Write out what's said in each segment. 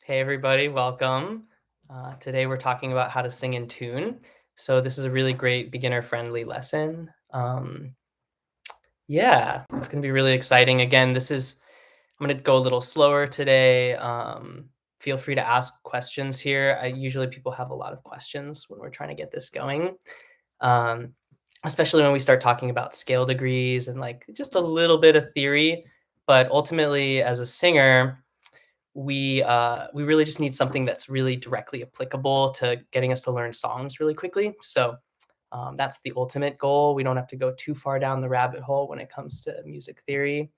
Hey everybody, welcome. Today we're talking about how to sing in tune. So this is a really great beginner-friendly lesson. Yeah, it's going to be really exciting. Again, I'm going to go a little slower today. Feel free to ask questions here. Usually people have a lot of questions when we're trying to get this going, um, especially when we start talking about scale degrees and like just a little bit of theory. But ultimately, as a singer, we really just need something that's really directly applicable to getting us to learn songs really quickly. So that's the ultimate goal. We don't have to go too far down the rabbit hole when it comes to music theory.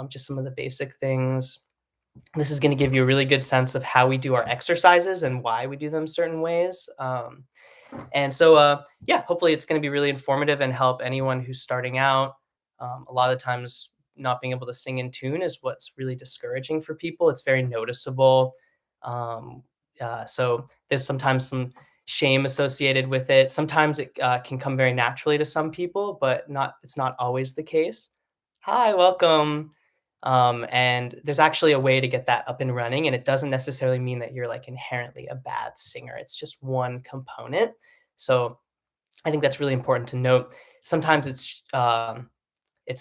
Just some of the basic things. This is going to give you a really good sense of how we do our exercises and why we do them certain ways. Yeah, hopefully it's going to be really informative and help anyone who's starting out. A lot of times, not being able to sing in tune is what's really discouraging for people. It's very noticeable. Um, so there's sometimes some shame associated with it. Sometimes it can come very naturally to some people, but not. It's not always the case. Hi, welcome. And there's actually a way to get that up and running, and it doesn't necessarily mean that you're like inherently a bad singer. It's just one component. So I think that's really important to note. Sometimes it's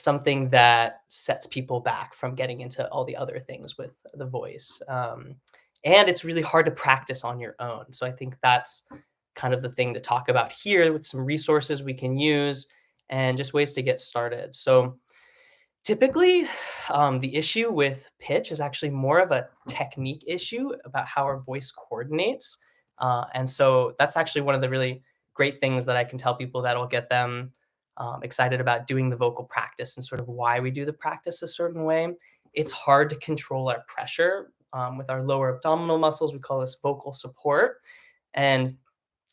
something that sets people back from getting into all the other things with the voice. And it's really hard to practice on your own. So I think that's kind of the thing to talk about here with some resources we can use and just ways to get started. So typically, the issue with pitch is actually more of a technique issue about how our voice coordinates. And so that's actually one of the really great things that I can tell people that'll get them excited about doing the vocal practice and sort of why we do the practice a certain way. It's hard to control our pressure with our lower abdominal muscles. We call this vocal support. And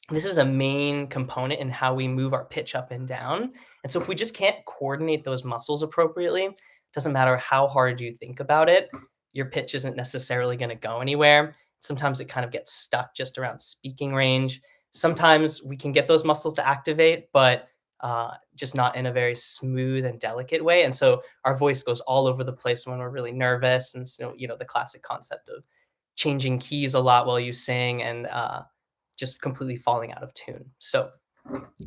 this is a main component in how we move our pitch up and down. And so if we just can't coordinate those muscles appropriately, doesn't matter how hard you think about it, your pitch isn't necessarily going to go anywhere. Sometimes it kind of gets stuck just around speaking range. Sometimes we can get those muscles to activate, but just not in a very smooth and delicate way. And so our voice goes all over the place when we're really nervous. And so, the classic concept of changing keys a lot while you sing and just completely falling out of tune. So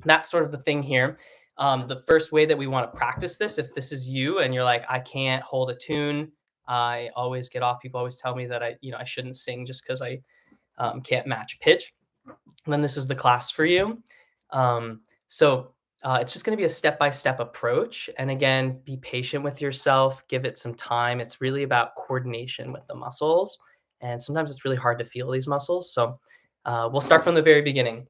that's sort of the thing here. The first way that we want to practice this, if this is you and you're like, I can't hold a tune, I always get off. People always tell me that I shouldn't sing just because I can't match pitch. Then this is the class for you. It's just going to be a step-by-step approach. And again, be patient with yourself, give it some time. It's really about coordination with the muscles. And sometimes it's really hard to feel these muscles. So we'll start from the very beginning.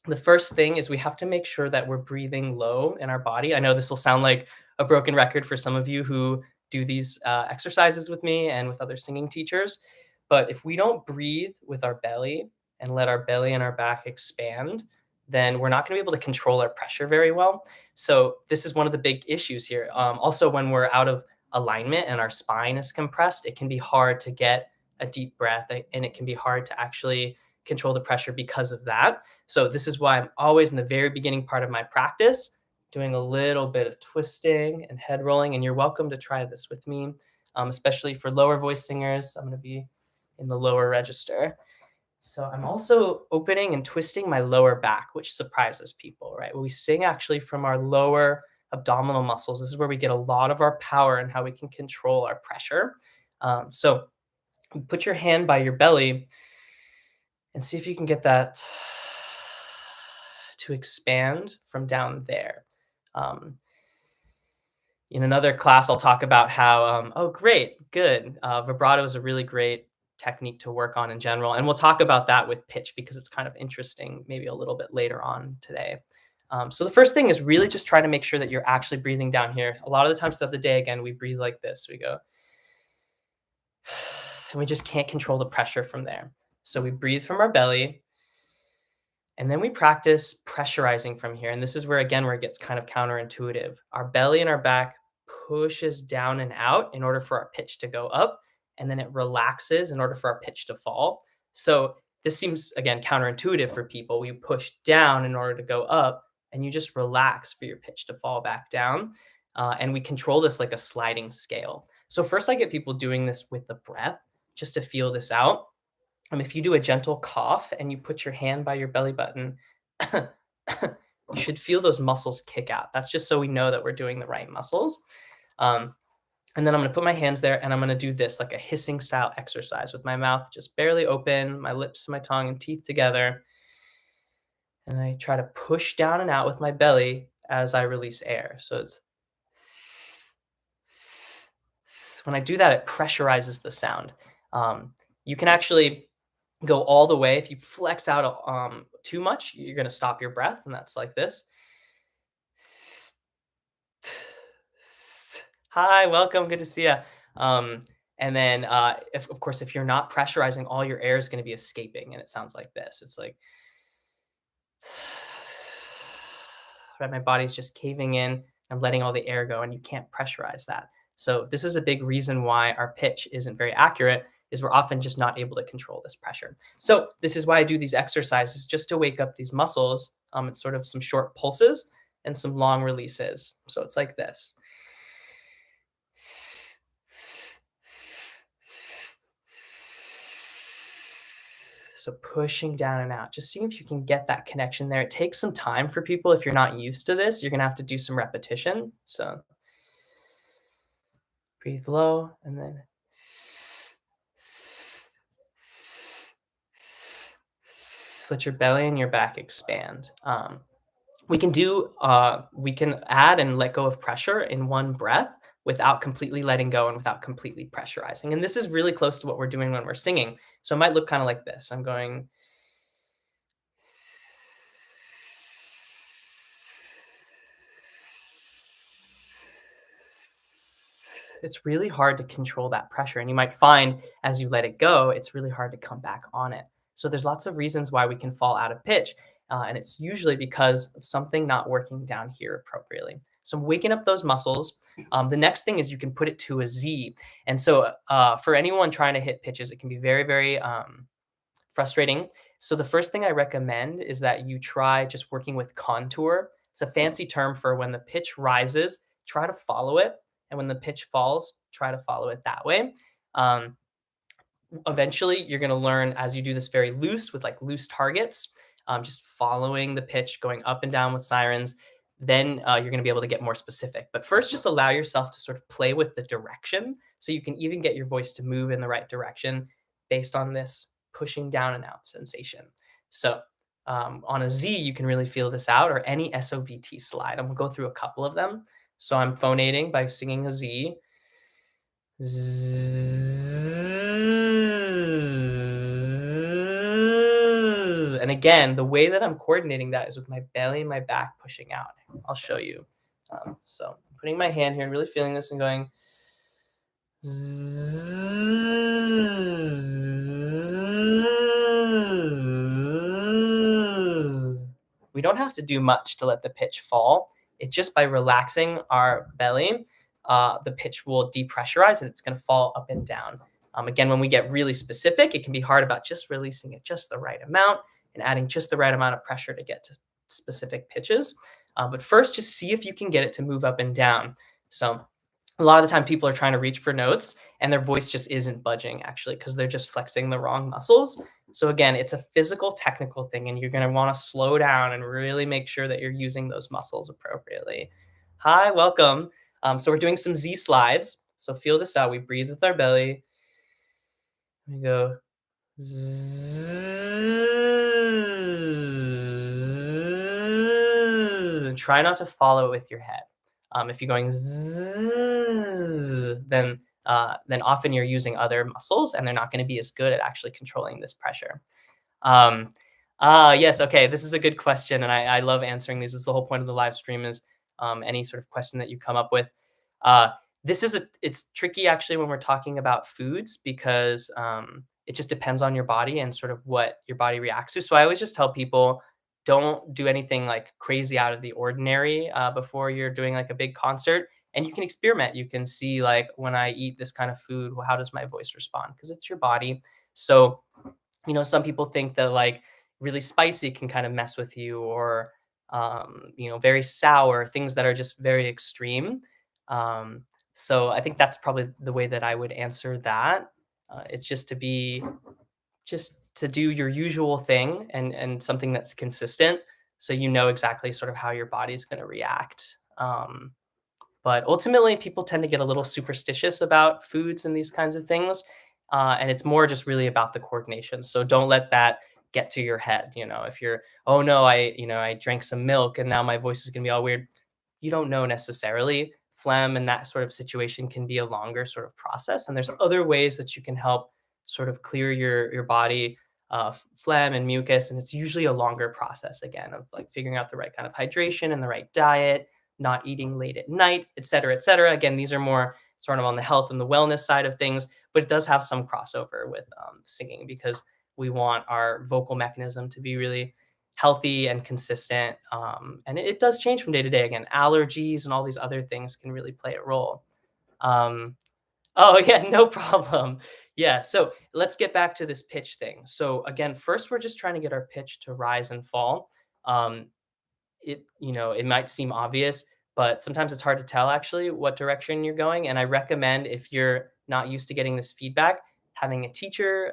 The first thing is we have to make sure that we're breathing low in our body. I know this will sound like a broken record for some of you who do these exercises with me and with other singing teachers. But if we don't breathe with our belly and let our belly and our back expand, then we're not going to be able to control our pressure very well. So this is one of the big issues here. Also, when we're out of alignment and our spine is compressed, it can be hard to get a deep breath, and it can be hard to actually control the pressure because of that. So this is why I'm always in the very beginning part of my practice doing a little bit of twisting and head rolling. And you're welcome to try this with me, especially for lower voice singers. I'm going to be in the lower register. So I'm also opening and twisting my lower back, which surprises people, right? When we sing actually from our lower abdominal muscles, this is where we get a lot of our power and how we can control our pressure. So put your hand by your belly and see if you can get that to expand from down there. In another class, I'll talk about how, oh, great, good. Vibrato is a really great technique to work on in general. And we'll talk about that with pitch because it's kind of interesting, maybe a little bit later on today. So the first thing is really just try to make sure that you're actually breathing down here. A lot of the times throughout the day, again, we breathe like this. We go, and we just can't control the pressure from there. So we breathe from our belly, and then we practice pressurizing from here. And this is where it gets kind of counterintuitive. Our belly and our back pushes down and out in order for our pitch to go up, and then it relaxes in order for our pitch to fall. So this seems, again, counterintuitive for people. You push down in order to go up, and you just relax for your pitch to fall back down. And we control this like a sliding scale. So first I get people doing this with the breath just to feel this out. If you do a gentle cough and you put your hand by your belly button, you should feel those muscles kick out. That's just so we know that we're doing the right muscles. Um, and then I'm going to put my hands there and I'm going to do this like a hissing style exercise with my mouth just barely open, my lips, my tongue, and teeth together. And I try to push down and out with my belly as I release air. So it's when I do that, it pressurizes the sound. You can actually go all the way. If you flex out too much, you're going to stop your breath, and that's like this. Hi, welcome. Good to see you. And then, if, of course, if you're not pressurizing, all your air is going to be escaping, and it sounds like this. It's like, right, my body's just caving in. I'm letting all the air go, and you can't pressurize that. So this is a big reason why our pitch isn't very accurate. Is we're often just not able to control this pressure. So this is why I do these exercises just to wake up these muscles. It's sort of some short pulses and some long releases. So it's like this. So pushing down and out, just seeing if you can get that connection there. It takes some time for people. If you're not used to this, you're going to have to do some repetition. So breathe low and then let your belly and your back expand. We can add and let go of pressure in one breath without completely letting go and without completely pressurizing. And this is really close to what we're doing when we're singing. So it might look kind of like this. I'm going. It's really hard to control that pressure. And you might find as you let it go, it's really hard to come back on it. So there's lots of reasons why we can fall out of pitch. And it's usually because of something not working down here appropriately. So waking up those muscles. The next thing is you can put it to a Z. And so for anyone trying to hit pitches, it can be very, very frustrating. So the first thing I recommend is that you try just working with contour. It's a fancy term for when the pitch rises, try to follow it. And when the pitch falls, try to follow it that way. Um, Eventually, you're going to learn as you do this very loose with like loose targets, just following the pitch, going up and down with sirens. Then you're going to be able to get more specific. But first, just allow yourself to sort of play with the direction so you can even get your voice to move in the right direction based on this pushing down and out sensation. So on a Z, you can really feel this out, or any SOVT slide. I'm going to go through a couple of them. So I'm phonating by singing a Z. And again, the way that I'm coordinating that is with my belly and my back pushing out. I'll show you. So I'm putting my hand here and really feeling this and going. We don't have to do much to let the pitch fall. It just by relaxing our belly, the pitch will depressurize and it's going to fall up and down. Again, when we get really specific, it can be hard about just releasing it just the right amount and adding just the right amount of pressure to get to specific pitches. But first, just see if you can get it to move up and down. So a lot of the time people are trying to reach for notes and their voice just isn't budging actually because they're just flexing the wrong muscles. So again, it's a physical technical thing and you're going to want to slow down and really make sure that you're using those muscles appropriately. Hi, welcome. So we're doing some Z slides. So feel this out. We breathe with our belly. We go and try not to follow it with your head. If you're going then often you're using other muscles and they're not going to be as good at actually controlling this pressure. Yes, okay, this is a good question, and I love answering these. This is the whole point of the live stream is any sort of question that you come up with. It's tricky actually when we're talking about foods because it just depends on your body and sort of what your body reacts to. So I always just tell people don't do anything like crazy out of the ordinary before you're doing like a big concert. And you can experiment. You can see like when I eat this kind of food, well, how does my voice respond? Because it's your body. So, some people think that like really spicy can kind of mess with you or, very sour, things that are just very extreme. So I think that's probably the way that I would answer that. It's just to be just to do your usual thing and something that's consistent, so you know exactly sort of how your body's going to react. But ultimately, people tend to get a little superstitious about foods and these kinds of things, and it's more just really about the coordination. So don't let that get to your head. You know, if you're, oh no, I drank some milk and now my voice is gonna be all weird. You don't know necessarily. Phlegm and that sort of situation can be a longer sort of process, and there's other ways that you can help sort of clear your body phlegm and mucus, and it's usually a longer process again of like figuring out the right kind of hydration and the right diet, not eating late at night, et cetera, et cetera. Again, these are more sort of on the health and the wellness side of things, but it does have some crossover with singing because we want our vocal mechanism to be really healthy and consistent. And it does change from day to day. Again, allergies and all these other things can really play a role. Um, oh, yeah, no problem. Yeah, so let's get back to this pitch thing. So again, first we're just trying to get our pitch to rise and fall. Um, it might seem obvious, but sometimes it's hard to tell actually what direction you're going, and I recommend, if you're not used to getting this feedback, having a teacher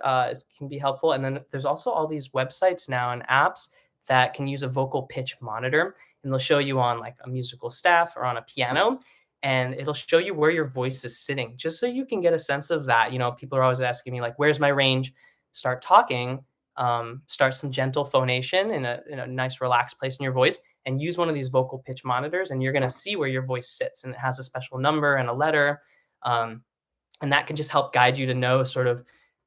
can be helpful. And then there's also all these websites now and apps that can use a vocal pitch monitor, and they'll show you on like a musical staff or on a piano, and it'll show you where your voice is sitting just so you can get a sense of that. People are always asking me like, where's my range? Start talking. Start some gentle phonation in a nice relaxed place in your voice, and use one of these vocal pitch monitors, and you're going to see where your voice sits, and it has a special number and a letter. um, and that can just help guide you to know sort of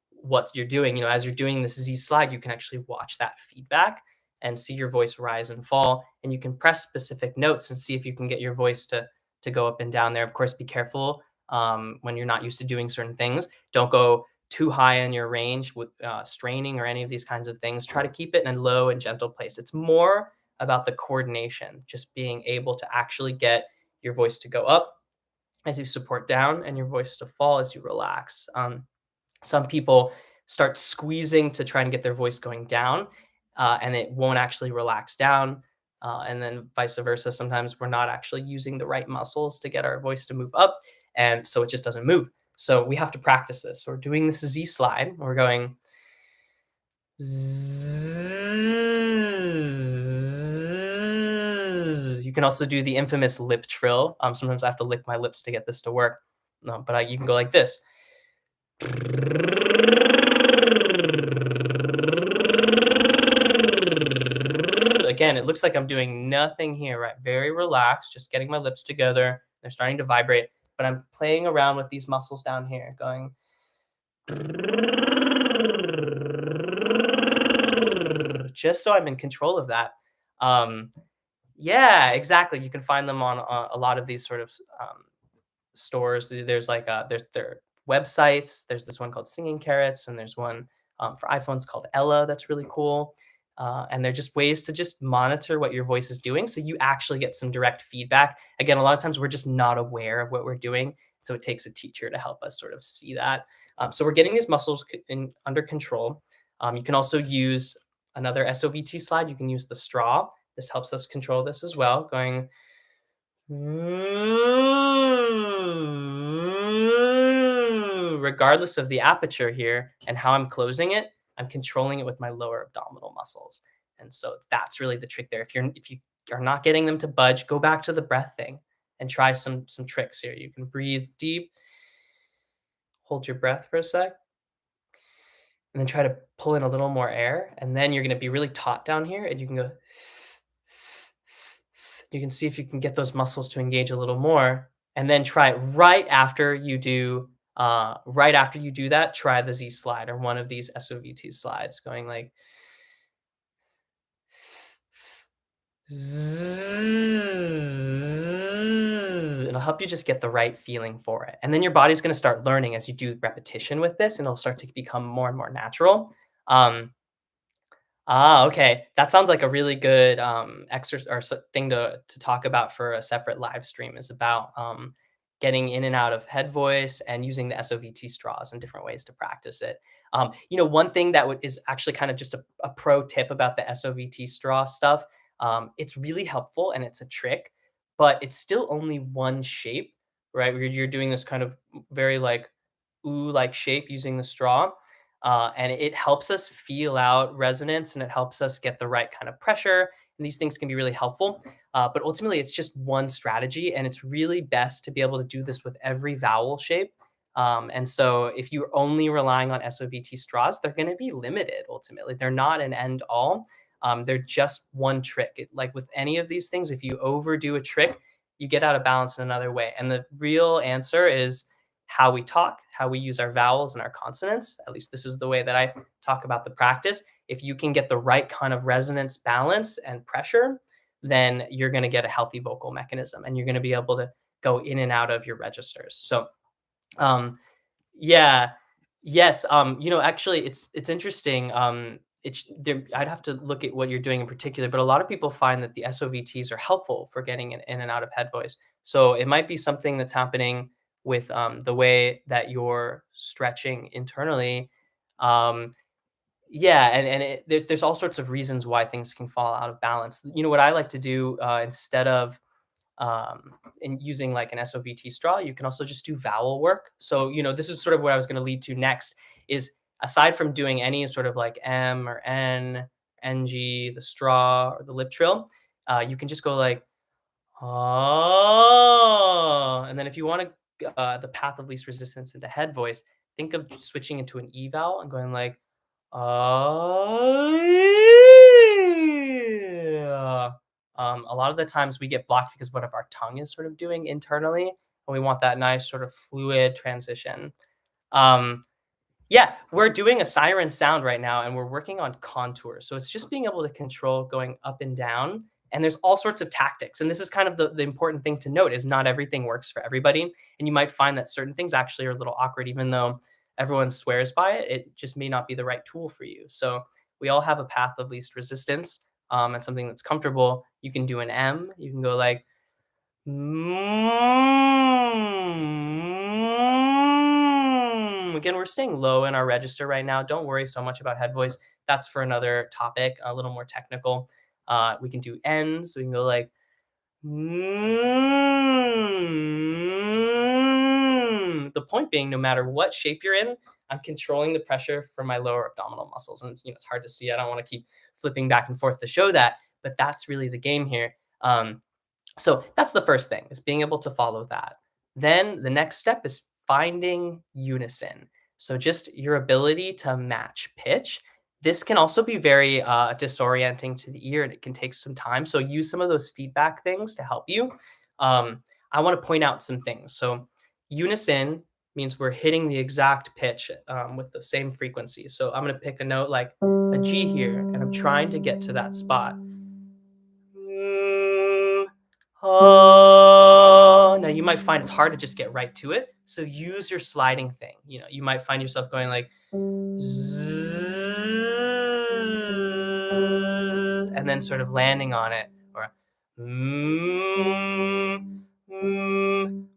what you're doing. As you're doing this Z slide, you can actually watch that feedback and see your voice rise and fall, and you can press specific notes and see if you can get your voice to go up and down there. Of course, be careful when you're not used to doing certain things. Don't go too high in your range with straining or any of these kinds of things. Try to keep it in a low and gentle place. It's more about the coordination, just being able to actually get your voice to go up as you support down and your voice to fall as you relax. Some people start squeezing to try and get their voice going down, and it won't actually relax down. And then vice versa. Sometimes we're not actually using the right muscles to get our voice to move up, and so it just doesn't move. So we have to practice this. So we're doing this Z slide. We're going zzz. You can also do the infamous lip trill. Sometimes I have to lick my lips to get this to work. No, but you can go like this. Again, it looks like I'm doing nothing here, right? Very relaxed, just getting my lips together. They're starting to vibrate, but I'm playing around with these muscles down here, going just so I'm in control of that. Um, yeah, exactly. You can find them on a lot of these sort of stores. There's like there's their websites. There's this one called Singing Carrots, and there's one for iPhones called Ella. That's really cool. And they're just ways to just monitor what your voice is doing, so you actually get some direct feedback. Again, a lot of times we're just not aware of what we're doing, so it takes a teacher to help us sort of see that. So we're getting these muscles under control. You can also use another SOVT slide. You can use the straw. This helps us control this as well, going regardless of the aperture here and how I'm closing it, I'm controlling it with my lower abdominal muscles. And so that's really the trick there. If you are not getting them to budge, go back to the breath thing and try some tricks here. You can breathe deep, hold your breath for a sec, and then try to pull in a little more air. And then you're going to be really taut down here, and you can go. You can see if you can get those muscles to engage a little more, and then try it right after you do that. Try the Z slide or one of these SOVT slides, going like zzz. It'll help you just get the right feeling for it, and then your body's going to start learning as you do repetition with this, and it'll start to become more and more natural. um, okay. That sounds like a really good exercise or thing to talk about for a separate live stream, is about getting in and out of head voice and using the SOVT straws and different ways to practice it. One thing that is actually kind of just a pro tip about the SOVT straw stuff. It's really helpful and it's a trick, but it's still only one shape, right? Where you're doing this kind of very like ooh like shape using the straw. and it helps us feel out resonance and it helps us get the right kind of pressure. And these things can be really helpful. But ultimately, it's just one strategy, and it's really best to be able to do this with every vowel shape. And so, if you're only relying on SOVT straws, they're going to be limited ultimately. They're not an end all. They're just one trick. Like with any of these things, if you overdo a trick, you get out of balance in another way. And the real answer is how we talk, how we use our vowels and our consonants. At least this is the way that I talk about the practice. If you can get the right kind of resonance balance and pressure, then you're going to get a healthy vocal mechanism and you're going to be able to go in and out of your registers. So, um, yeah. Yes. Actually, it's interesting. It's there. I'd have to look at what you're doing in particular, but a lot of people find that the SOVTs are helpful for getting in and out of head voice. So it might be something that's happening with the way that you're stretching internally. Um, yeah, there's all sorts of reasons why things can fall out of balance. What I like to do instead of in using like an SOVT straw, you can also just do vowel work. So, this is sort of what I was going to lead to next is aside from doing any sort of like M or N, NG, the straw or the lip trill, you can just go like, oh, and then if you want to, the path of least resistance into head voice, think of switching into an E vowel and going like, yeah. A lot of the times we get blocked because what if our tongue is sort of doing internally, and we want that nice sort of fluid transition. Um, yeah, we're doing a siren sound right now and we're working on contours. So it's just being able to control going up and down. And there's all sorts of tactics. And this is kind of the important thing to note is not everything works for everybody. And you might find that certain things actually are a little awkward, even though everyone swears by it. It just may not be the right tool for you. So we all have a path of least resistance and something that's comfortable. You can do an M. You can go like, again, we're staying low in our register right now. Don't worry so much about head voice. That's for another topic, a little more technical. We can do ends. We can go like, the point being, no matter what shape you're in, I'm controlling the pressure from my lower abdominal muscles. And it's hard to see. I don't want to keep flipping back and forth to show that, but that's really the game here. So that's the first thing is being able to follow that. Then the next step is finding unison. So just your ability to match pitch. This can also be very disorienting to the ear and it can take some time. So use some of those feedback things to help you. I want to point out some things. So unison means we're hitting the exact pitch with the same frequency. So I'm going to pick a note like a G here and I'm trying to get to that spot. Oh, now you might find it's hard to just get right to it. So use your sliding thing. You might find yourself going like zzz, and then sort of landing on it, or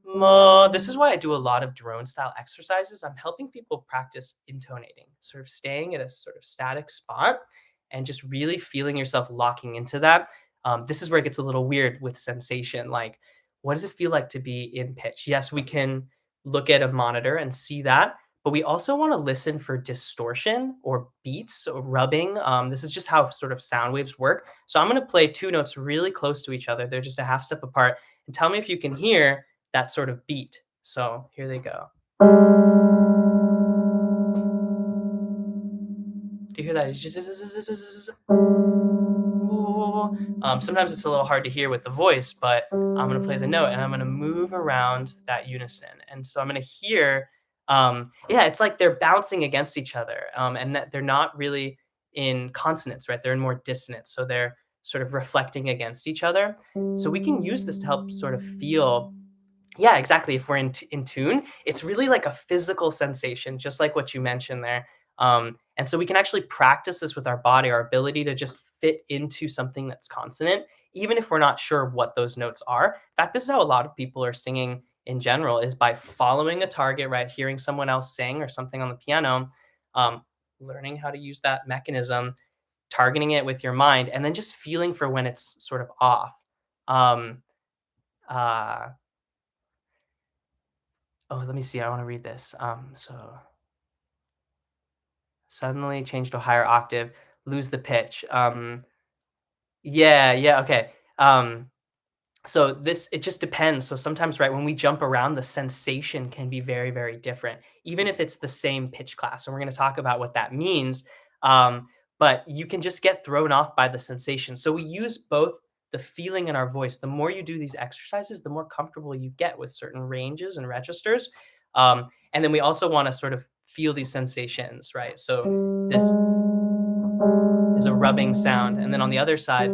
ma. This is why I do a lot of drone style exercises. I'm helping people practice intonating, sort of staying at a sort of static spot and just really feeling yourself locking into that. This is where it gets a little weird with sensation. Like, what does it feel like to be in pitch? Yes, we can look at a monitor and see that, but we also want to listen for distortion or beats or rubbing. This is just how sort of sound waves work. So I'm going to play two notes really close to each other. They're just a half step apart. And tell me if you can hear that sort of beat. So here they go. Do you hear that? It's just sometimes it's a little hard to hear with the voice, but I'm going to play the note and I'm going to move around that unison. And so I'm going to hear, yeah, it's like they're bouncing against each other and that they're not really in consonants, right? They're in more dissonance. So they're sort of reflecting against each other. So we can use this to help sort of feel, yeah, exactly. If we're in tune, it's really like a physical sensation, just like what you mentioned there. And so we can actually practice this with our body, our ability to just fit into something that's consonant, even if we're not sure what those notes are. In fact, this is how a lot of people are singing in general is by following a target, right? Hearing someone else sing or something on the piano, um, learning how to use that mechanism, targeting it with your mind, and then just feeling for when it's sort of off. Um, uh, Oh, let me see. I want to read this. So Suddenly change to a higher octave, lose the pitch. Yeah, yeah, okay. So this it just depends. So sometimes, right, when we jump around, the sensation can be very, very different, even if it's the same pitch class. And we're going to talk about what that means. But you can just get thrown off by the sensation. So we use both the feeling in our voice. The more you do these exercises, the more comfortable you get with certain ranges and registers. And then we also want to sort of feel these sensations, right? So this is a rubbing sound. And then on the other side,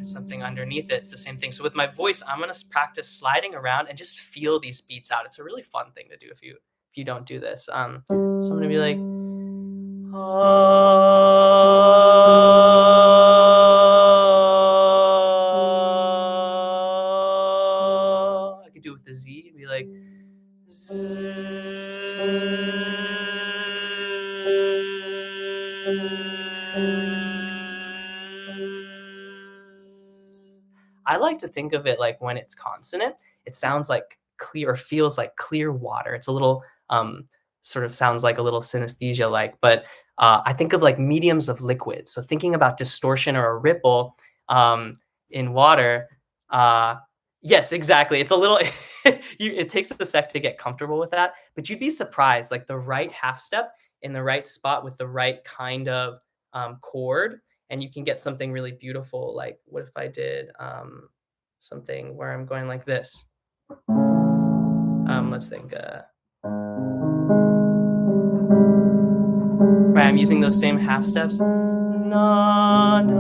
something underneath it. It's the same thing. So with my voice, I'm gonna practice sliding around and just feel these beats out. It's a really fun thing to do if you don't do this. So I'm gonna be like, I could do it with the Z. It'd be like, I like to think of it like when it's consonant, it sounds like clear or feels like clear water. It's a little sort of sounds like a little synesthesia like, but I think of like mediums of liquid. So thinking about distortion or a ripple in water. Uh, yes, exactly. It's a little, it takes a sec to get comfortable with that, but you'd be surprised, like the right half step in the right spot with the right kind of chord and you can get something really beautiful. Like, what if I did something where I'm going like this? Let's think. Right, I'm using those same half steps. Na, na.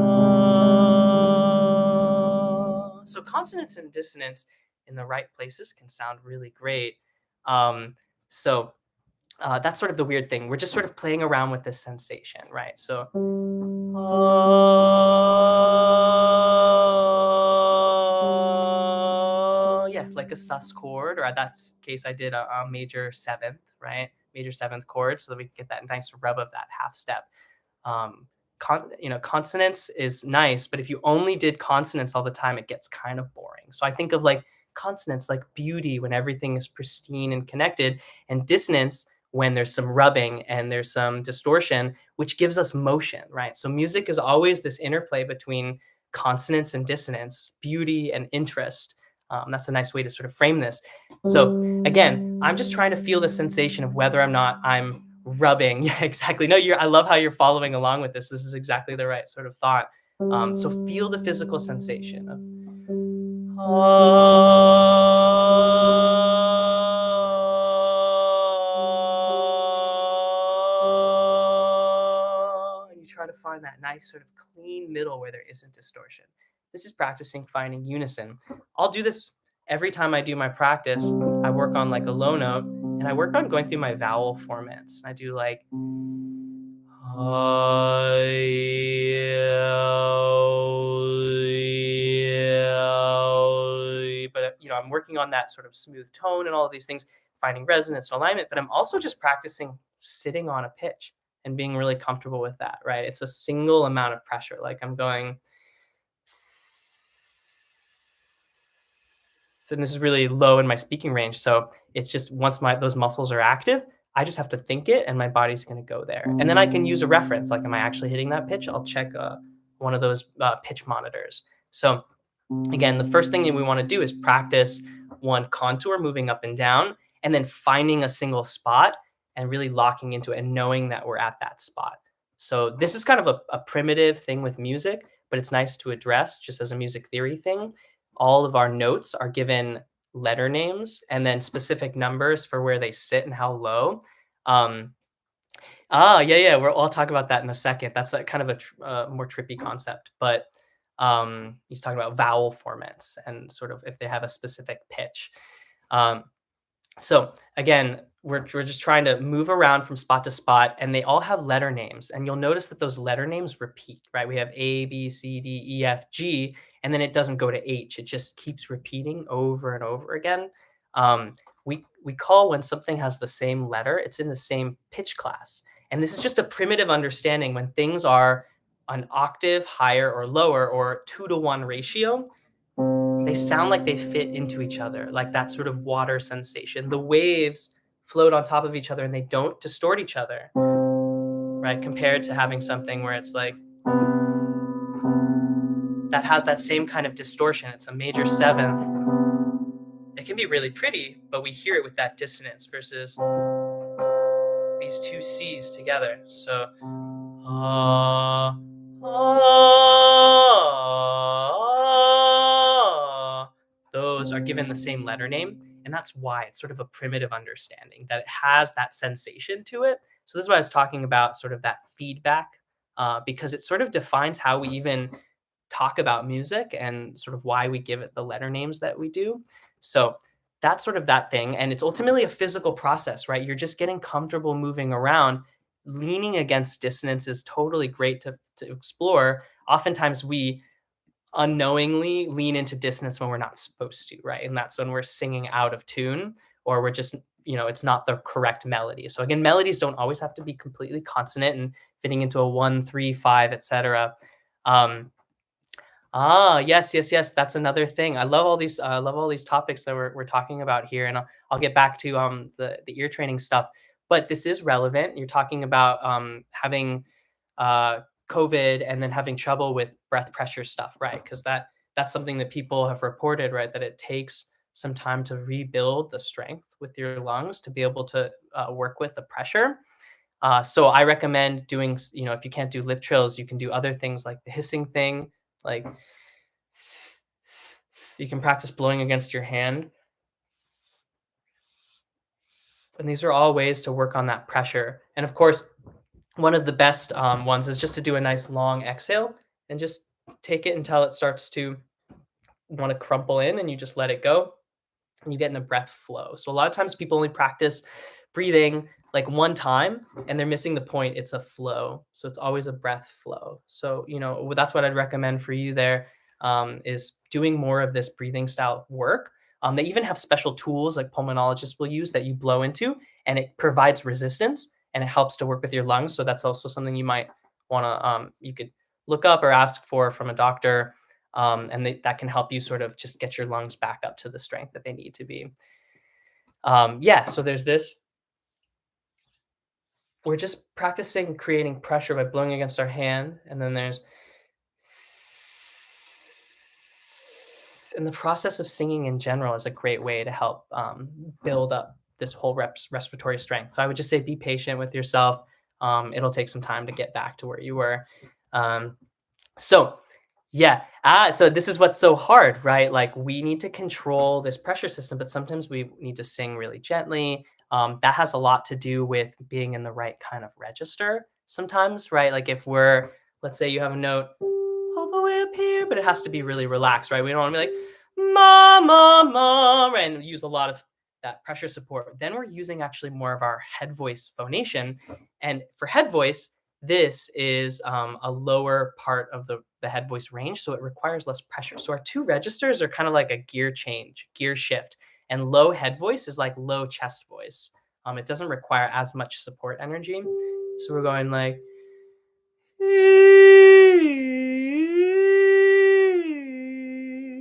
So consonants and dissonance in the right places can sound really great. Um, so that's sort of the weird thing. We're just sort of playing around with this sensation, right? So yeah, like a sus chord, or at that case, I did a major seventh, right? Major seventh chord, so that we can get that nice rub of that half step. Um, consonants is nice, but if you only did consonants all the time, it gets kind of boring. So I think of like consonants like beauty when everything is pristine and connected, and dissonance when there's some rubbing and there's some distortion, which gives us motion, right? So music is always this interplay between consonance and dissonance, beauty and interest. That's a nice way to sort of frame this. So again, I'm just trying to feel the sensation of whether or not I'm rubbing. Yeah, exactly. No, I love how you're following along with this. This is exactly the right sort of thought. So feel the physical sensation of and you try to find that nice sort of clean middle where there isn't distortion. This is practicing finding unison. I'll do this every time I do my practice. I work on like a low note and I work on going through my vowel formants. I do like but I'm working on that sort of smooth tone and all of these things, finding resonance and alignment, but I'm also just practicing sitting on a pitch and being really comfortable with that, right? It's a single amount of pressure. Like I'm going, and this is really low in my speaking range. So it's just once those muscles are active, I just have to think it and my body's going to go there. And then I can use a reference. Like, am I actually hitting that pitch? I'll check one of those pitch monitors. So again, the first thing that we want to do is practice one contour moving up and down, and then finding a single spot and really locking into it and knowing that we're at that spot. So this is kind of a primitive thing with music, but it's nice to address just as a music theory thing. All of our notes are given letter names and then specific numbers for where they sit and how low. Yeah. I'll talk about that in a second. That's a kind of a more trippy concept, but he's talking about vowel formants and sort of if they have a specific pitch. So again, we're just trying to move around from spot to spot, and they all have letter names. And you'll notice that those letter names repeat, right? We have A, B, C, D, E, F, G, and then it doesn't go to H. It just keeps repeating over and over again. We call when something has the same letter, it's in the same pitch class. And this is just a primitive understanding when things are an octave higher or lower or 2-to-1 ratio, they sound like they fit into each other, like that sort of water sensation. The waves float on top of each other and they don't distort each other, right? Compared to having something where it's like that has that same kind of distortion. It's a major seventh. It can be really pretty, but we hear it with that dissonance versus these two C's together. So, ah, ah, those are given the same letter name. And that's why it's sort of a primitive understanding that it has that sensation to it. So, this is what I was talking about, sort of that feedback, because it sort of defines how we even talk about music and sort of why we give it the letter names that we do. So that's sort of that thing. And it's ultimately a physical process, right? You're just getting comfortable moving around. Leaning against dissonance is totally great to explore. Oftentimes we unknowingly lean into dissonance when we're not supposed to, right? And that's when we're singing out of tune or we're just, it's not the correct melody. So again, melodies don't always have to be completely consonant and fitting into a 1, 3, 5, etc. Yes, yes, yes. That's another thing. I love all these topics that we're talking about here, and I'll get back to the ear training stuff. But this is relevant. You're talking about having uh, COVID and then having trouble with breath pressure stuff, right? Because that's something that people have reported, right? That it takes some time to rebuild the strength with your lungs to be able to work with the pressure. So I recommend doing, if you can't do lip trills, you can do other things like the hissing thing, like you can practice blowing against your hand. And these are all ways to work on that pressure. And of course, one of the best ones is just to do a nice long exhale and just take it until it starts to want to crumple in and you just let it go and you get in a breath flow. So a lot of times people only practice breathing like one time and they're missing the point. It's a flow. So it's always a breath flow. So, that's what I'd recommend for you there, is doing more of this breathing style work. They even have special tools like pulmonologists will use that you blow into and it provides resistance and it helps to work with your lungs. So that's also something you might want to, you could look up or ask for from a doctor. That can help you sort of just get your lungs back up to the strength that they need to be. Yeah, so there's this. We're just practicing creating pressure by blowing against our hand, and then there's and the process of singing in general is a great way to help build up this whole respiratory strength. So I would just say be patient with yourself. It'll take some time to get back to where you were. Um, so yeah. So this is what's so hard, right? Like we need to control this pressure system, but sometimes we need to sing really gently. That has a lot to do with being in the right kind of register sometimes, right? Like if let's say you have a note all the way up here, but it has to be really relaxed, right? We don't want to be like, ma, ma, ma, right? And use a lot of that pressure support. Then we're using actually more of our head voice phonation. And for head voice, this is a lower part of the head voice range, so it requires less pressure. So our two registers are kind of like a gear shift, and low head voice is like low chest voice. It doesn't require as much support energy. So we're going like,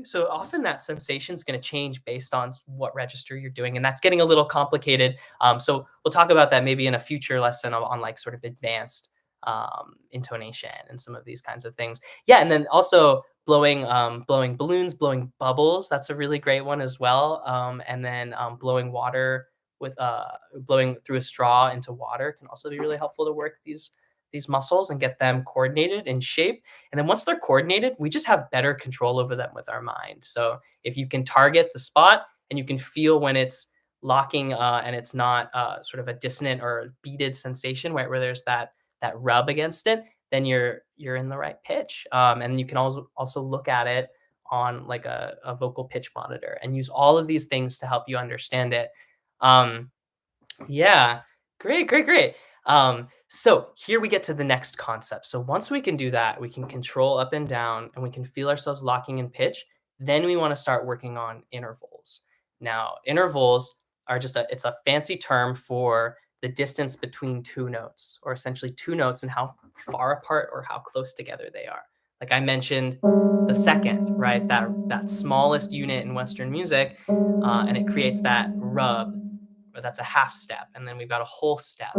so often that sensation is going to change based on what register you're doing, and that's getting a little complicated. So we'll talk about that maybe in a future lesson on like sort of advanced intonation and some of these kinds of things. Yeah, and then also blowing balloons, blowing bubbles. That's a really great one as well. And then blowing water with blowing through a straw into water can also be really helpful to work these muscles and get them coordinated in shape. And then once they're coordinated, we just have better control over them with our mind. So if you can target the spot and you can feel when it's locking and it's not sort of a dissonant or beated sensation where there's that rub against it, then you're in the right pitch. And you can also look at it on like a vocal pitch monitor and use all of these things to help you understand it. Yeah, great. So here we get to the next concept. So once we can do that, we can control up and down and we can feel ourselves locking in pitch. Then we want to start working on intervals. Now, intervals are it's a fancy term for the distance between two notes, or essentially two notes and how far apart or how close together they are. Like I mentioned, the second, right? That smallest unit in Western music, and it creates that rub or that's a half step. And then we've got a whole step.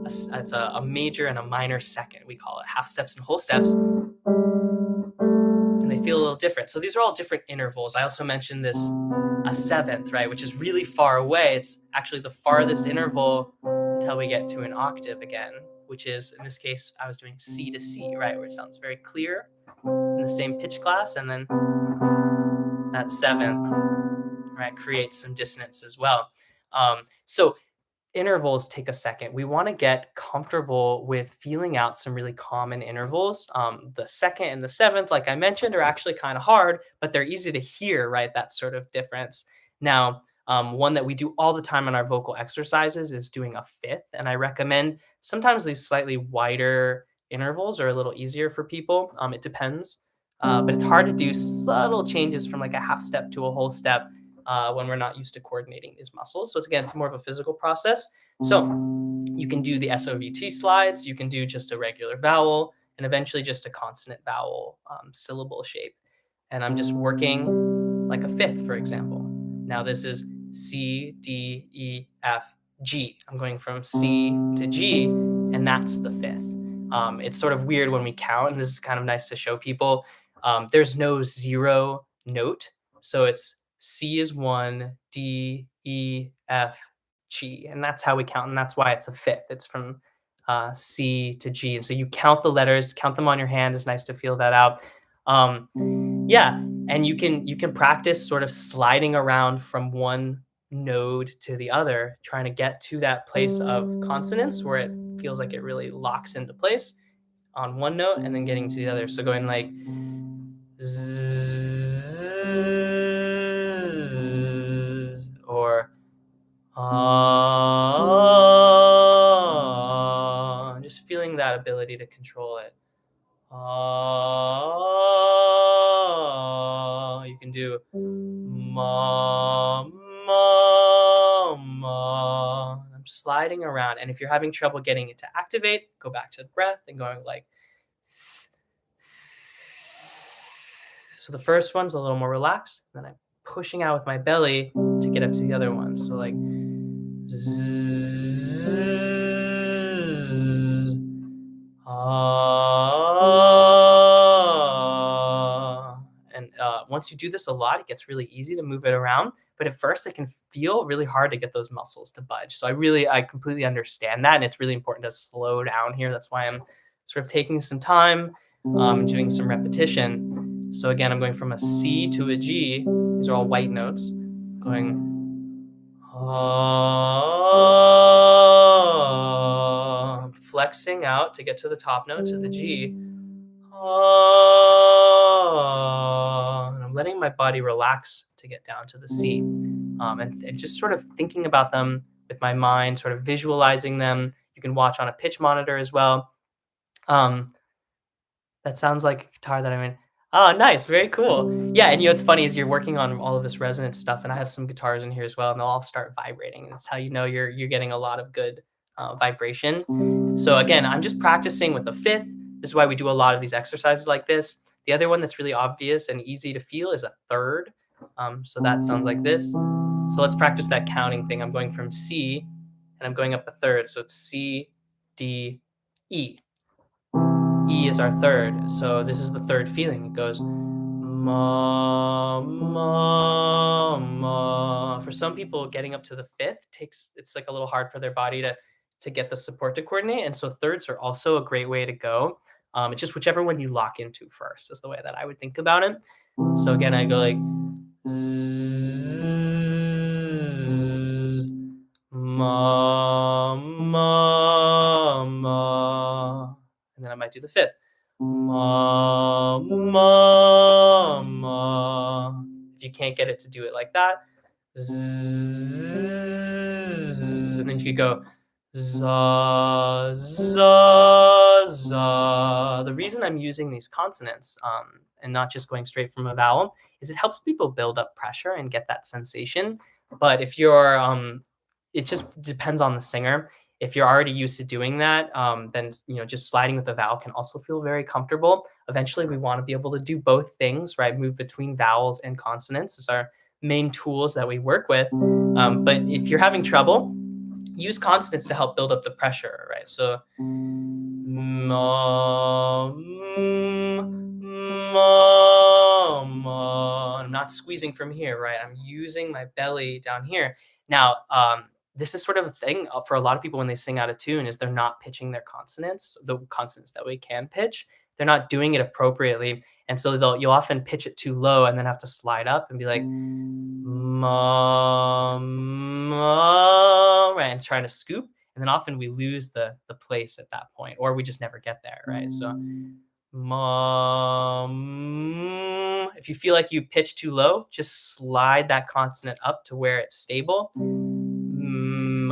It's a major and a minor second. We call it half steps and whole steps. And they feel a little different. So these are all different intervals. I also mentioned this, a seventh, right, which is really far away. It's actually the farthest interval until we get to an octave again, which is, in this case, I was doing C to C, right, where it sounds very clear in the same pitch class. And then that seventh, right, creates some dissonance as well. So intervals take a second. We want to get comfortable with feeling out some really common intervals. The second and the seventh, like I mentioned, are actually kind of hard, but they're easy to hear, right? That sort of difference. Now, one that we do all the time in our vocal exercises is doing a fifth. And I recommend sometimes these slightly wider intervals are a little easier for people. It depends. But it's hard to do subtle changes from like a half step to a whole step when we're not used to coordinating these muscles. So it's more of a physical process. So you can do the SOVT slides, you can do just a regular vowel, and eventually just a consonant vowel syllable shape. And I'm just working like a fifth, for example. Now this is C, D, E, F, G. I'm going from C to G, and that's the fifth. It's sort of weird when we count, and this is kind of nice to show people. There's no zero note. So it's C is 1, D, E, F, G. And that's how we count. And that's why it's a fifth. It's from C to G. And so you count the letters, count them on your hand. It's nice to feel that out. Yeah. And you can practice sort of sliding around from one node to the other, trying to get to that place of consonance where it feels like it really locks into place on one note and then getting to the other. So going like zzz, or just feeling that ability to control it. You can do ma, ma, ma. I'm sliding around. And if you're having trouble getting it to activate, go back to the breath and going like. So the first one's a little more relaxed. Then I'm pushing out with my belly to get up to the other ones. So like. And once you do this a lot, it gets really easy to move it around. But at first, it can feel really hard to get those muscles to budge. So I completely understand that. And it's really important to slow down here. That's why I'm sort of taking some time, doing some repetition. So again, I'm going from a C to a G. These are all white notes. Going. I'm flexing out to get to the top note, to the G. And I'm letting my body relax to get down to the C. And just sort of thinking about them with my mind, sort of visualizing them. You can watch on a pitch monitor as well. That sounds like a guitar that I'm in. Oh, nice. Very cool. Yeah. And what's funny is you're working on all of this resonance stuff, and I have some guitars in here as well, and they'll all start vibrating. And that's how you know you're getting a lot of good vibration. So again, I'm just practicing with the fifth. This is why we do a lot of these exercises like this. The other one that's really obvious and easy to feel is a third. So that sounds like this. So let's practice that counting thing. I'm going from C, and I'm going up a third. So it's C, D, E. E is our third, so this is the third feeling. It goes ma, ma, ma. For some people, getting up to the fifth it's like a little hard for their body to get the support to coordinate, and so thirds are also a great way to go. It's just whichever one you lock into first is the way that I would think about it. So again, I go like zzz, ma, ma, ma. And then I might do the fifth. Ma, ma, ma. If you can't get it to do it like that, zzz, and then you could go za, za, za. The reason I'm using these consonants and not just going straight from a vowel is it helps people build up pressure and get that sensation. But if you're, it just depends on the singer. If you're already used to doing that, then just sliding with the vowel can also feel very comfortable. Eventually, we want to be able to do both things, right? Move between vowels and consonants is our main tools that we work with. But if you're having trouble, use consonants to help build up the pressure, right? So ma, ma, ma. I'm not squeezing from here, right? I'm using my belly down here. Now, this is sort of a thing for a lot of people when they sing out of tune is they're not pitching their consonants, the consonants that we can pitch. They're not doing it appropriately. And so you'll often pitch it too low and then have to slide up and be like, ma, ma, right? And trying to scoop. And then often we lose the place at that point, or we just never get there, right? So mom. If you feel like you pitch too low, just slide that consonant up to where it's stable. Mom.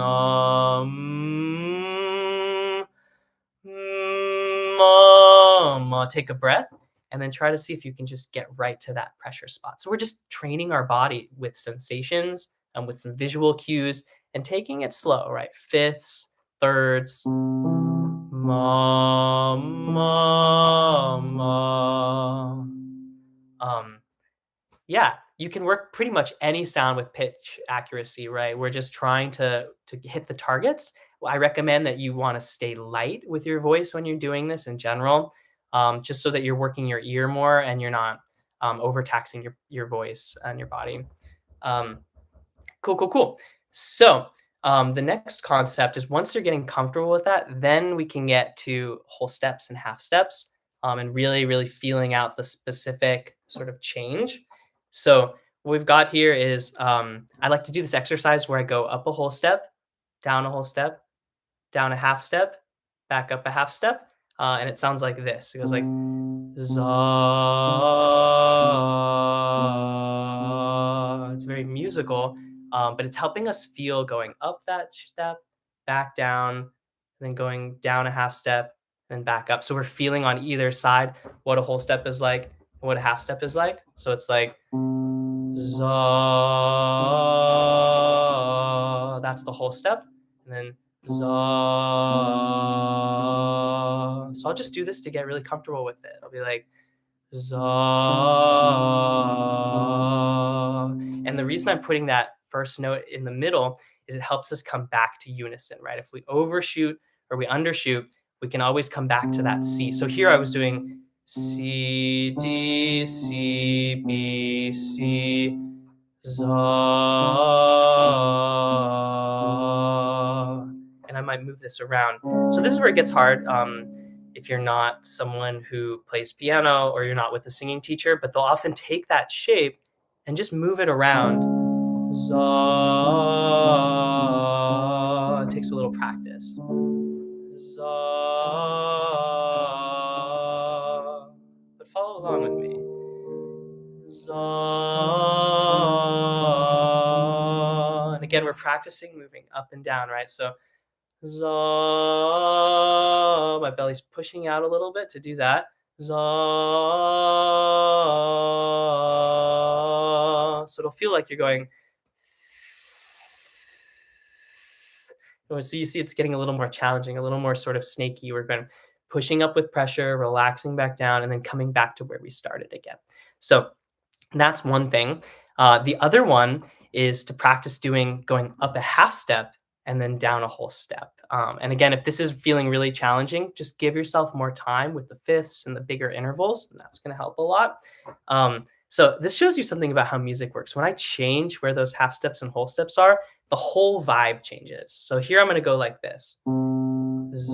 Mom. Take a breath and then try to see if you can just get right to that pressure spot. So we're just training our body with sensations and with some visual cues and taking it slow, right? Fifths, thirds, ma, ma, ma. Yeah, you can work pretty much any sound with pitch accuracy, right? We're just trying to hit the targets. Well, I recommend that you want to stay light with your voice when you're doing this in general, just so that you're working your ear more and you're not overtaxing your voice and your body. Um, cool. So the next concept is once you're getting comfortable with that, then we can get to whole steps and half steps, and really feeling out the specific sort of change. So what we've got here is I like to do this exercise where I go up a whole step, down a whole step, down a half step, back up a half step, and it sounds like this. It goes like za. It's very musical, but it's helping us feel going up that step, back down, and then going down a half step, then back up. So we're feeling on either side what a whole step is like, what a half step is like. So it's like za. That's the whole step, and then za. So I'll just do this to get really comfortable with it. I'll be like za. And the reason I'm putting that first note in the middle is it helps us come back to unison, right? If we overshoot or we undershoot, we can always come back to that C. So here I was doing C, D, C, B, C, za. And I might move this around. So this is where it gets hard. If you're not someone who plays piano or you're not with a singing teacher, but they'll often take that shape and just move it around. It takes a little practice. But follow along with me. And again, we're practicing moving up and down, right? So my belly's pushing out a little bit to do that. So it'll feel like you're going. So you see it's getting a little more challenging, a little more sort of snaky. We're going pushing up with pressure, relaxing back down, and then coming back to where we started again. So that's one thing. The other one is to practice going up a half step and then down a whole step. And again, if this is feeling really challenging, just give yourself more time with the fifths and the bigger intervals, and that's going to help a lot. So this shows you something about how music works. When I change where those half steps and whole steps are, the whole vibe changes. So here I'm going to go like this. Za.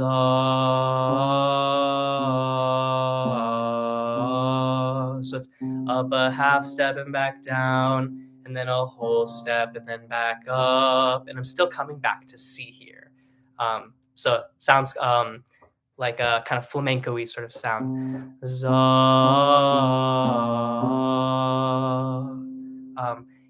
So it's up a half step and back down, and then a whole step and then back up. And I'm still coming back to C here. So it sounds like a kind of flamenco-y sort of sound. Za.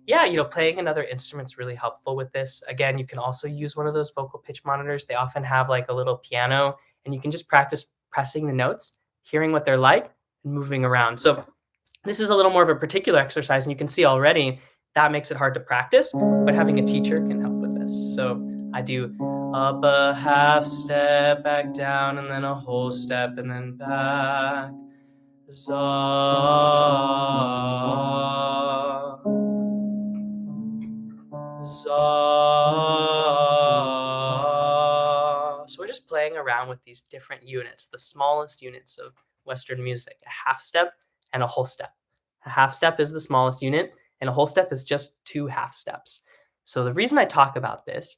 Yeah, playing another instrument's really helpful with this. Again, you can also use one of those vocal pitch monitors. They often have like a little piano, and you can just practice pressing the notes, hearing what they're like, and moving around. So this is a little more of a particular exercise, and you can see already that makes it hard to practice, but having a teacher can help with this. So I do up a half step, back down, and then a whole step, and then back. Za. za. So we're just playing around with these different units, the smallest units of Western music, a half step and a whole step. A half step is the smallest unit, and a whole step is just two half steps. So the reason I talk about this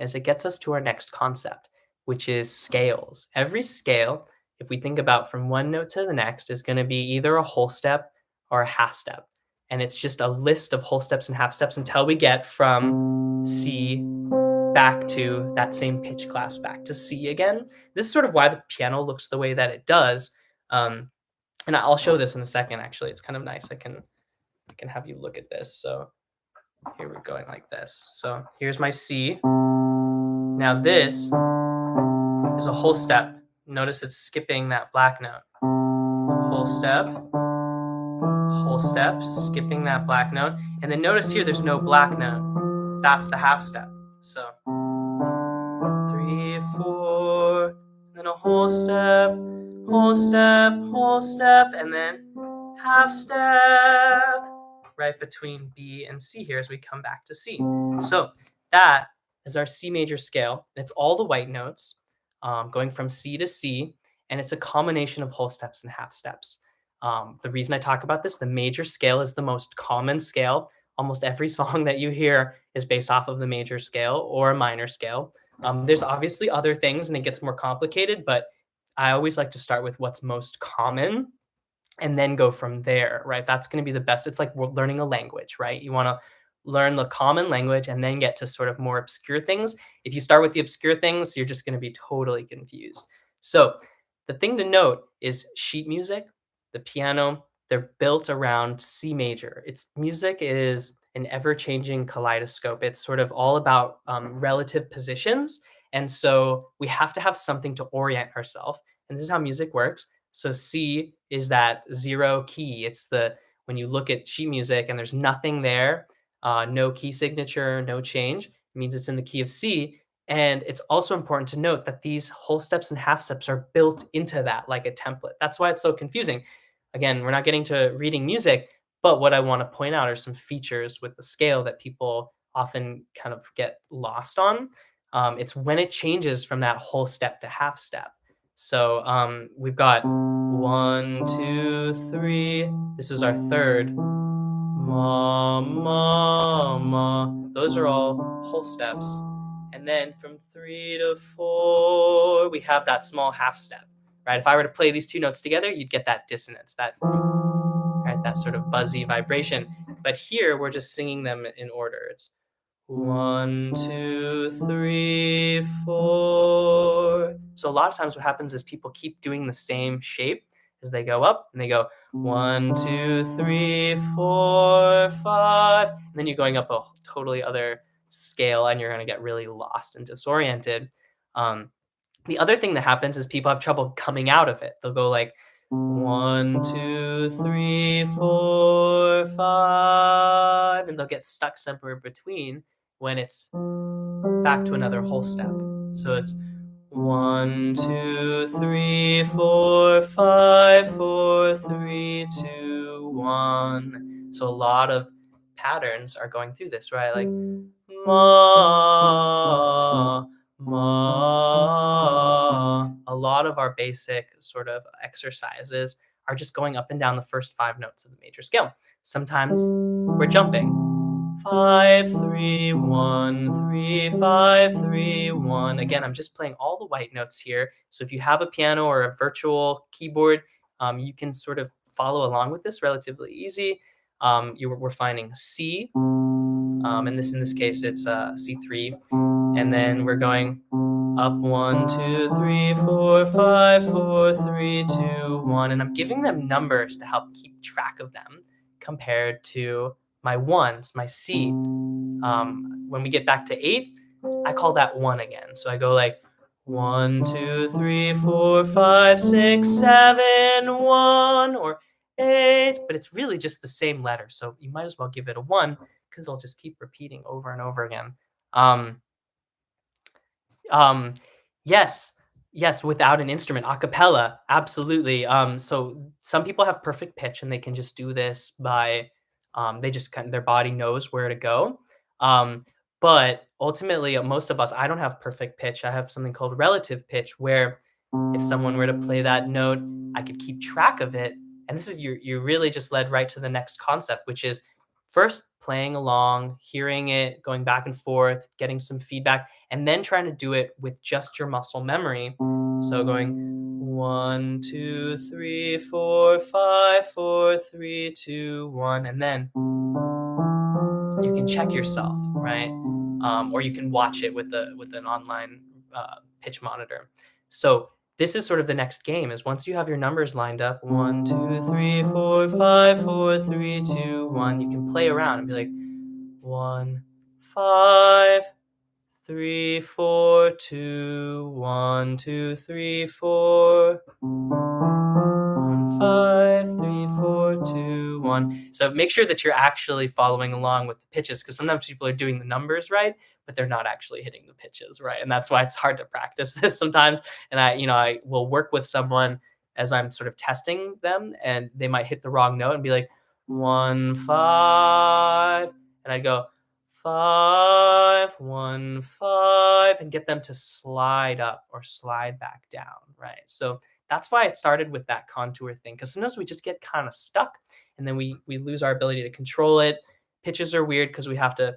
is it gets us to our next concept, which is scales. Every scale, if we think about from one note to the next, is going to be either a whole step or a half step. And it's just a list of whole steps and half steps until we get from C back to that same pitch class back to C again. This is sort of why the piano looks the way that it does. Um, and I'll show this in a second. Actually, it's kind of nice. I can have you look at this. So here we're going like this. So here's my C. Now this is a whole step. Notice it's skipping that black note. Whole step, skipping that black note. And then notice here there's no black note. That's the half step. So 3, 4, then a whole step, and then half step right between B and C here as we come back to C. So that is our C major scale. It's all the white notes going from C to C, and it's a combination of whole steps and half steps. The reason I talk about this, the major scale is the most common scale. Almost every song that you hear is based off of the major scale or a minor scale. There's obviously other things and it gets more complicated, but I always like to start with what's most common and then go from there, right? That's going to be the best. It's like we're learning a language, right? You want to learn the common language and then get to sort of more obscure things. If you start with the obscure things, you're just going to be totally confused. So the thing to note is sheet music, the piano, they're built around C major. Its music is an ever-changing kaleidoscope. It's sort of all about relative positions. And so we have to have something to orient ourselves. And this is how music works. So C is that zero key. It's the when you look at sheet music and there's nothing there, no key signature, no change, it means it's in the key of C. And it's also important to note that these whole steps and half steps are built into that like a template. That's why it's so confusing. Again, we're not getting to reading music, but what I want to point out are some features with the scale that people often kind of get lost on. It's when it changes from that whole step to half step. So we've got 1, 2, 3. This is our third. Ma, ma, ma. Those are all whole steps. And then from 3 to 4, we have that small half step, right? If I were to play these two notes together, you'd get that dissonance, that sort of buzzy vibration. But here we're just singing them in order. It's 1, 2, 3, 4. So a lot of times what happens is people keep doing the same shape as they go up, and they go 1, 2, 3, 4, 5, and then you're going up a totally other scale, and you're going to get really lost and disoriented. The other thing that happens is people have trouble coming out of it. They'll go like 1, 2, 3, 4, 5, and they'll get stuck somewhere between when it's back to another whole step. So it's 1, 2, 3, 4, 5, 4, 3, 2, 1. So a lot of patterns are going through this, right? Like ma, ma. A lot of our basic sort of exercises are just going up and down the first 5 notes of the major scale. Sometimes we're jumping. 5, 3, 1, 3, 5, 3, 1. Again, I'm just playing all the white notes here. So if you have a piano or a virtual keyboard, you can sort of follow along with this relatively easy. We're finding C, and in this case, it's C3. And then we're going up 1, 2, 3, 4, 5, 4, 3, 2, 1. And I'm giving them numbers to help keep track of them compared to my ones, my C. When we get back to 8, I call that 1 again. So I go like 1, 2, 3, 4, 5, 6, 7, 1, or 8. But it's really just the same letter. So you might as well give it a 1 because it'll just keep repeating over and over again. Um, yes, yes, without an instrument, a cappella, absolutely. So some people have perfect pitch and they can just do this by, they just kind of, their body knows where to go. But ultimately, most of us, I don't have perfect pitch. I have something called relative pitch, where if someone were to play that note, I could keep track of it. And this is you really just led right to the next concept, which is first playing along, hearing it, going back and forth, getting some feedback, and then trying to do it with just your muscle memory. So going 1, 2, 3, 4, 5, 4, 3, 2, 1, and then you can check yourself, right? Or you can watch it with an online pitch monitor. So this is sort of the next game. Is once you have your numbers lined up, 1, 2, 3, 4, 5, 4, 3, 2, 1, you can play around and be like 1, 5, 3, 4, 2, 1, 2, 3, 4. 1, 5, 3, 4, 2, 1. So make sure that you're actually following along with the pitches, because sometimes people are doing the numbers right, but they're not actually hitting the pitches right, and that's why it's hard to practice this sometimes. And I will work with someone as I'm sort of testing them, and they might hit the wrong note and be like 1, 5, and I go 5, 1, 5, and get them to slide up or slide back down, right? So that's why I started with that contour thing, because sometimes we just get kind of stuck and then we lose our ability to control it. Pitches are weird because we have to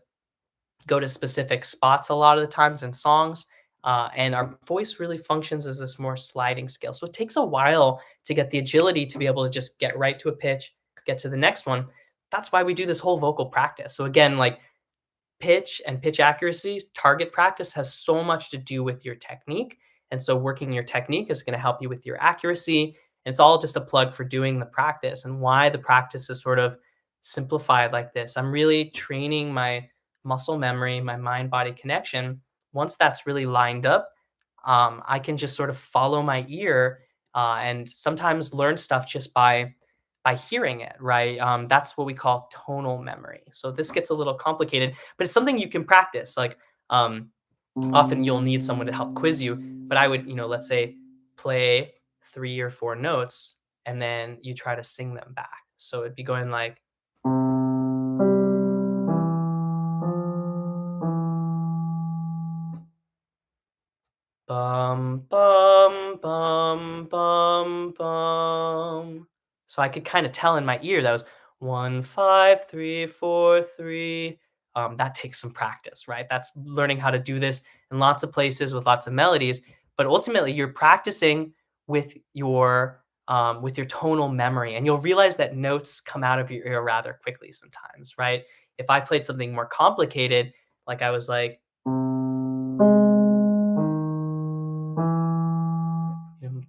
go to specific spots a lot of the times in songs. And our voice really functions as this more sliding scale. So it takes a while to get the agility to be able to just get right to a pitch, get to the next one. That's why we do this whole vocal practice. So again, like pitch and pitch accuracy, target practice has so much to do with your technique. And so working your technique is going to help you with your accuracy. And it's all just a plug for doing the practice, and why the practice is sort of simplified like this. I'm really training my muscle memory, my mind body connection. Once that's really lined up, I can just sort of follow my ear, and sometimes learn stuff just by hearing it, right? That's what we call tonal memory. So this gets a little complicated, but it's something you can practice. Like often you'll need someone to help quiz you, but I would, let's say, play 3 or 4 notes, and then you try to sing them back. So it'd be going like, bum, bum, bum, bum, bum. So I could kind of tell in my ear that was 1, 5, 3, 4, 3. That takes some practice, right? That's learning how to do this in lots of places with lots of melodies. But ultimately, you're practicing with your tonal memory, and you'll realize that notes come out of your ear rather quickly sometimes, right? If I played something more complicated, like I was like,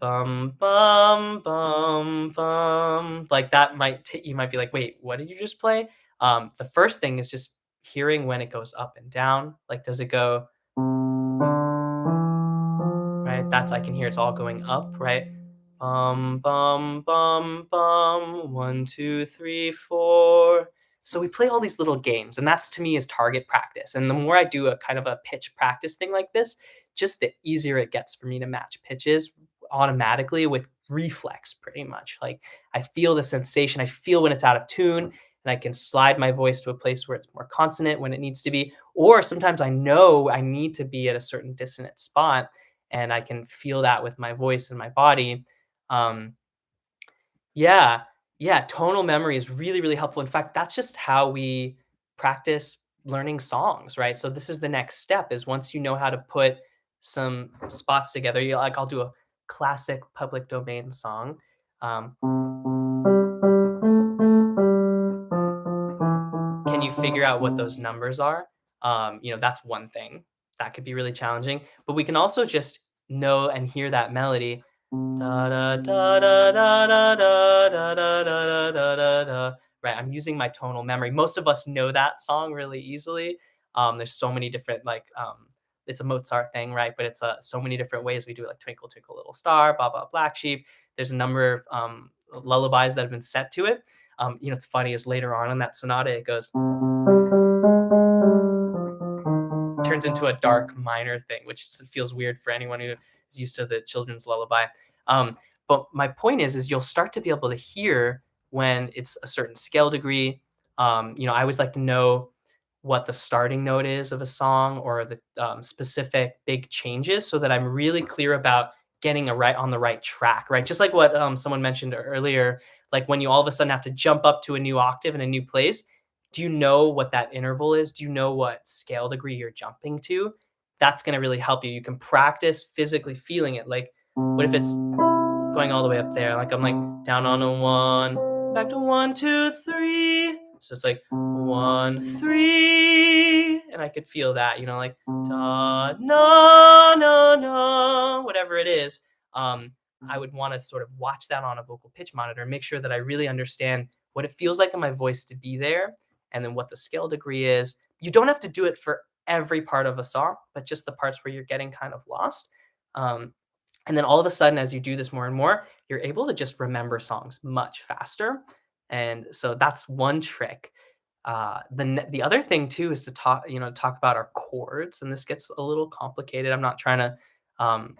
bum, bum, bum, bum. Like that you might be like, wait, what did you just play? The first thing is just hearing when it goes up and down. Like, does it go right? That's I can hear it's all going up, right? Bum, bum, bum, bum. 1, 2, 3, 4. So we play all these little games, and that's to me is target practice. And the more I do a kind of a pitch practice thing like this, just the easier it gets for me to match pitches automatically with reflex, pretty much. Like I feel the sensation, I feel when it's out of tune, and I can slide my voice to a place where it's more consonant when it needs to be. Or sometimes I know I need to be at a certain dissonant spot, and I can feel that with my voice and my body. Um, yeah, yeah, tonal memory is really, really helpful. In fact, that's just how we practice learning songs, right? So this is the next step is once you know how to put some spots together, you like I'll do a classic public domain song. Um, can you figure out what those numbers are? That's one thing that could be really challenging. But we can also just know and hear that melody. Da da da da da da da da da da da da da. Right, I'm using my tonal memory. Most of us know that song really easily. There's so many different it's a Mozart thing, right? But it's so many different ways we do it, like Twinkle Twinkle Little Star, Ba Ba Black Sheep. There's a number of lullabies that have been set to it. It's funny is later on in that sonata it goes turns into a dark minor thing, which feels weird for anyone who is used to the children's lullaby. But my point is you'll start to be able to hear when it's a certain scale degree. I always like to know what the starting note is of a song or the specific big changes so that I'm really clear about getting on the right track, right? Just like what someone mentioned earlier, like when you all of a sudden have to jump up to a new octave in a new place, do you know what that interval is? Do you know what scale degree you're jumping to? That's going to really help you. You can practice physically feeling it. Like, what if it's going all the way up there? Like, I'm like down on a one, back to one, two, three. So it's like one, three. And I could feel that, like da, no, no, no, whatever it is. Um, I would want to sort of watch that on a vocal pitch monitor and make sure that I really understand what it feels like in my voice to be there and then what the scale degree is. You don't have to do it for every part of a song, but just the parts where you're getting kind of lost. Um, and then all of a sudden, as you do this more and more, you're able to just remember songs much faster. And so that's one trick. The other thing too is to talk about our chords, and this gets a little complicated. I'm not trying to um,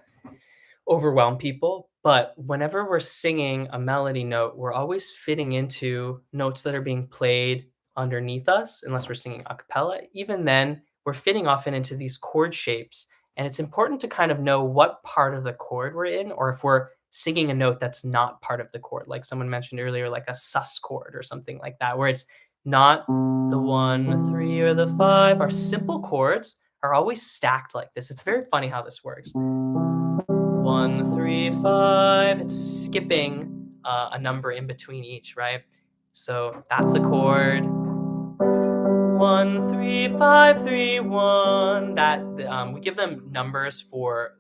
overwhelm people, but whenever we're singing a melody note, we're always fitting into notes that are being played underneath us, unless we're singing a cappella. Even then, we're fitting often into these chord shapes. And it's important to kind of know what part of the chord we're in, or if we're singing a note that's not part of the chord, like someone mentioned earlier, like a sus chord or something like that, where it's not the one, three, or the five. Our simple chords are always stacked like this. It's very funny how this works. One, three, five. It's skipping a number in between each, right? So that's a chord. One, three, five, three, one. That we give them numbers for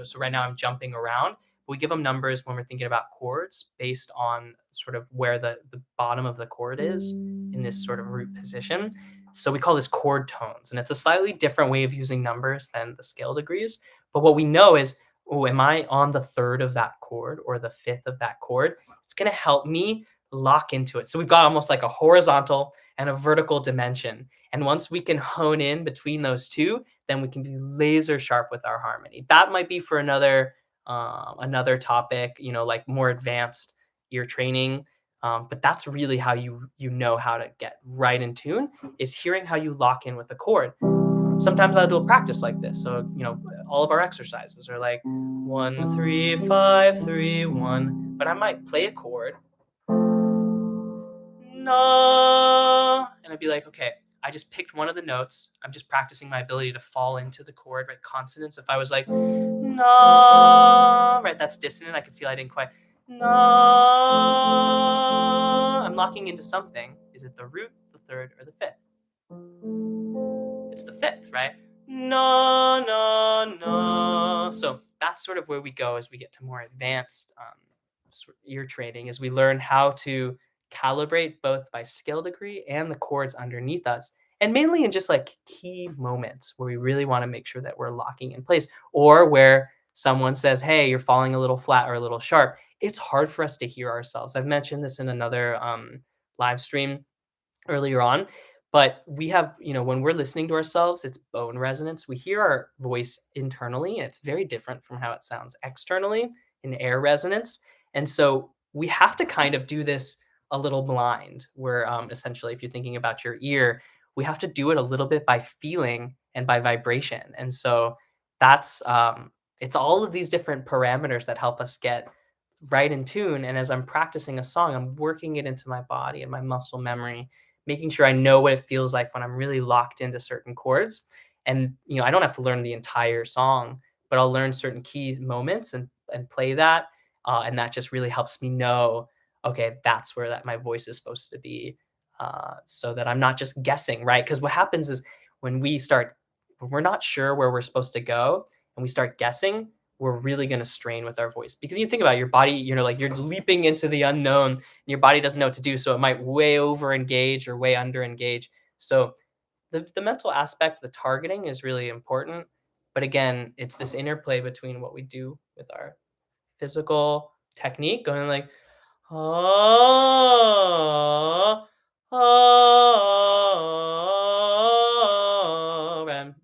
So right now I'm jumping around. We give them numbers when we're thinking about chords based on sort of where the bottom of the chord is in this sort of root position. So we call this chord tones, and it's a slightly different way of using numbers than the scale degrees. But what we know is, oh, am I on the third of that chord or the fifth of that chord? It's going to help me lock into it. So we've got almost like a horizontal and a vertical dimension. And once we can hone in between those two, then we can be laser sharp with our harmony. That might be for another topic, like more advanced ear training. But that's really how you know how to get right in tune, is hearing how you lock in with a chord. Sometimes I'll do a practice like this. So, all of our exercises are like 1, 3, 5, 3, 1. But I might play a chord, no, and I'd be like, okay, I just picked one of the notes. I'm just practicing my ability to fall into the chord, right? Consonants. If I was like, no, right, that's dissonant. I could feel I didn't quite, no, I'm locking into something. Is it the root, the third, or the fifth? It's the fifth, right? No, no, no. So that's sort of where we go as we get to more advanced sort of ear training, as we learn how to calibrate both by scale degree and the chords underneath us. And mainly in just like key moments where we really want to make sure that we're locking in place, or where someone says, hey, you're falling a little flat or a little sharp. It's hard for us to hear ourselves. I've mentioned this in another live stream earlier on, but we have, when we're listening to ourselves, it's bone resonance. We hear our voice internally, and it's very different from how it sounds externally in air resonance. And so we have to kind of do this a little blind, where essentially, if you're thinking about your ear, we have to do it a little bit by feeling and by vibration. And so that's it's all of these different parameters that help us get right in tune. And as I'm practicing a song, I'm working it into my body and my muscle memory, making sure I know what it feels like when I'm really locked into certain chords. And I don't have to learn the entire song, but I'll learn certain key moments and play that, and that just really helps me know, okay, that's where my voice is supposed to be, so that I'm not just guessing, right? Because what happens is when we're not sure where we're supposed to go and we start guessing, we're really going to strain with our voice, because you think about your body, like you're leaping into the unknown and your body doesn't know what to do. So it might way over engage or way under engage. So the mental aspect, the targeting is really important. But again, it's this interplay between what we do with our physical technique, going like, oh, oh, right? I'm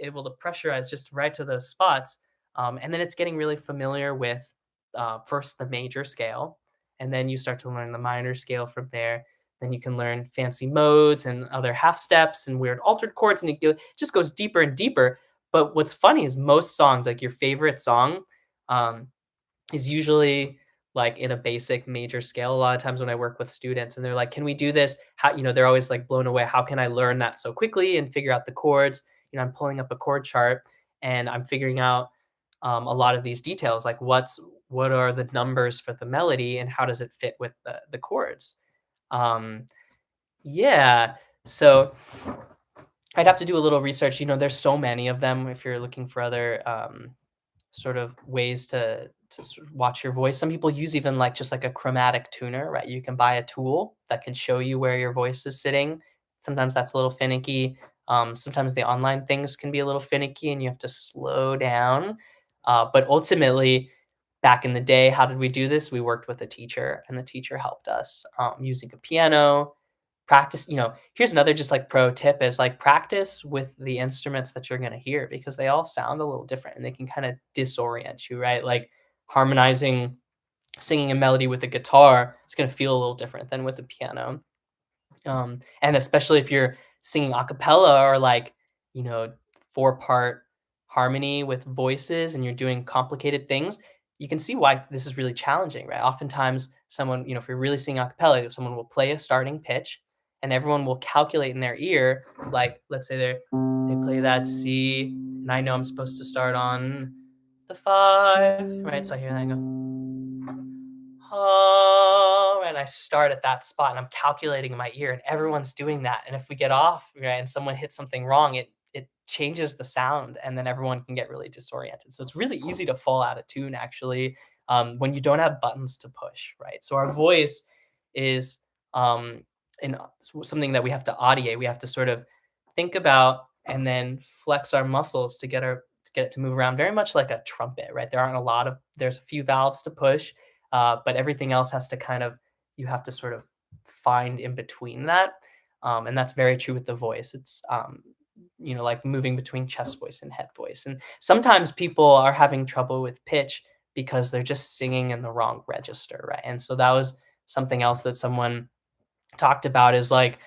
able to pressurize just right to those spots. And then it's getting really familiar with first the major scale, and then you start to learn the minor scale from there. Then you can learn fancy modes and other half steps and weird altered chords, and it just goes deeper and deeper. But what's funny is most songs, like your favorite song, um, is usually like in a basic major scale. A lot of times when I work with students and they're like, "Can we do this?" How, they're always like blown away. How can I learn that so quickly and figure out the chords? I'm pulling up a chord chart and I'm figuring out a lot of these details, like what are the numbers for the melody and how does it fit with the chords. Um, yeah. So I'd have to do a little research. There's so many of them. If you're looking for other sort of ways to sort of watch your voice. Some people use even like just like a chromatic tuner, right? You can buy a tool that can show you where your voice is sitting. Sometimes that's a little finicky. Sometimes the online things can be a little finicky and you have to slow down. But ultimately, back in the day, how did we do this? We worked with a teacher, and the teacher helped us using a piano. Practice, here's another just like pro tip is like practice with the instruments that you're going to hear because they all sound a little different and they can kind of disorient you, right? Like harmonizing, singing a melody with a guitar, it's going to feel a little different than with a piano. And especially if you're singing a cappella or like, you know, 4-part harmony with voices and you're doing complicated things, you can see why this is really challenging, right? Oftentimes, someone, if you're really singing a cappella, someone will play a starting pitch and everyone will calculate in their ear, like, let's say they play that C, and I know I'm supposed to start on the 5, right? So I hear that and go, oh, and I start at that spot and I'm calculating in my ear and everyone's doing that. And if we get off, right, and someone hits something wrong, it changes the sound and then everyone can get really disoriented. So it's really easy to fall out of tune actually when you don't have buttons to push, right? So our voice is um, something that we have to audiate. We have to sort of think about and then flex our muscles to get it to move around very much like a trumpet, right? There's a few valves to push, but everything else has to you have to sort of find in between that. And that's very true with the voice. It's, like moving between chest voice and head voice. And sometimes people are having trouble with pitch because they're just singing in the wrong register, right? And so that was something else that someone talked about is like,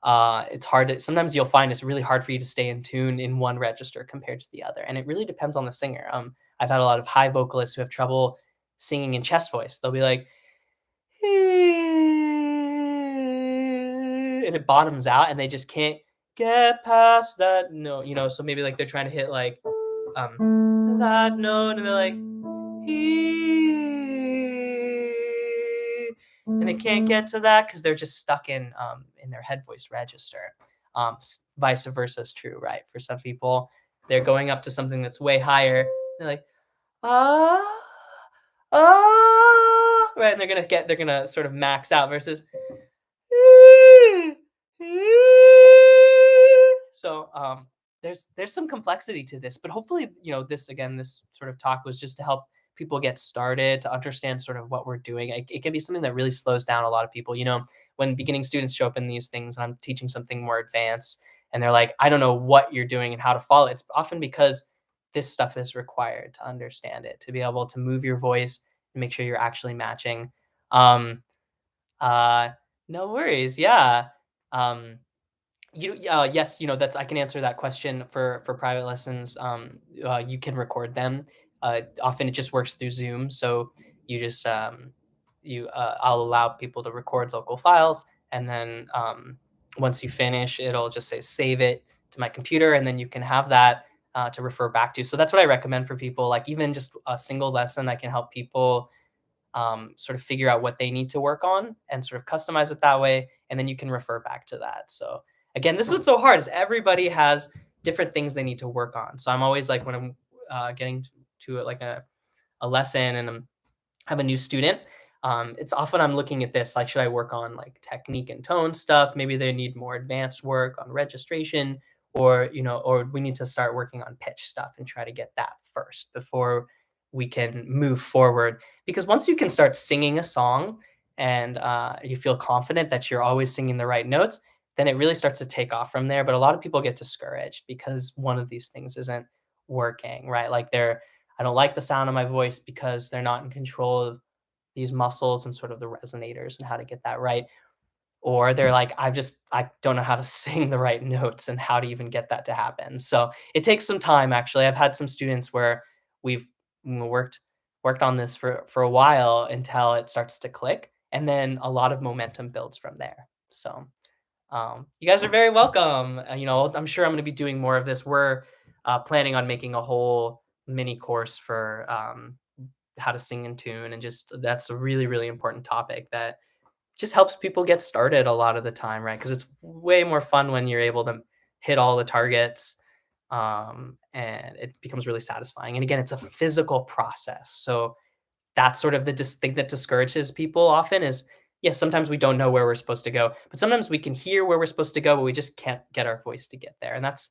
it's hard to, sometimes you'll find it's really hard for you to stay in tune in one register compared to the other. And it really depends on the singer. I've had a lot of high vocalists who have trouble singing in chest voice. They'll be like, and it bottoms out and they just can't get past that note, so maybe like they're trying to hit like that note and they're like and they can't get to that because they're just stuck in their head voice register. Vice versa is true, right? For some people, they're going up to something that's way higher. They're like, ah, right, and they're gonna sort of max out versus so there's some complexity to this, but hopefully, this sort of talk was just to help people get started to understand sort of what we're doing. It can be something that really slows down a lot of people. When beginning students show up in these things, and I'm teaching something more advanced, and they're like, I don't know what you're doing and how to follow. It's often because this stuff is required to understand it, to be able to move your voice and make sure you're actually matching. Um, uh, no worries. Yeah. Um, yes, that's I can answer that question for private lessons. You can record them. Often it just works through Zoom, so you just I'll allow people to record local files, and then once you finish, it'll just say save it to my computer, and then you can have that to refer back to. So that's what I recommend for people. Like even just a single lesson, I can help people sort of figure out what they need to work on and sort of customize it that way, and then you can refer back to that. So again, this is what's so hard is everybody has different things they need to work on. So I'm always like when I'm getting to like a lesson and have a new student, it's often I'm looking at this like, should I work on like technique and tone stuff? Maybe they need more advanced work on registration, or we need to start working on pitch stuff and try to get that first before we can move forward. Because once you can start singing a song and you feel confident that you're always singing the right notes, then it really starts to take off from there. But a lot of people get discouraged because one of these things isn't working, right? Like I don't like the sound of my voice because they're not in control of these muscles and sort of the resonators and how to get that right. or they're like, I don't know how to sing the right notes and how to even get that to happen. So it takes some time actually. I've had some students where we've worked on this for a while until it starts to click, and then a lot of momentum builds from there. So you guys are very welcome. I'm sure I'm going to be doing more of this. We're planning on making a whole mini course for how to sing in tune, and just that's a really really important topic that just helps people get started a lot of the time, right? Because it's way more fun when you're able to hit all the targets, and it becomes really satisfying. And again, it's a physical process, so that's sort of the thing that discourages people often is, yeah, sometimes we don't know where we're supposed to go, but sometimes we can hear where we're supposed to go, but we just can't get our voice to get there, and that's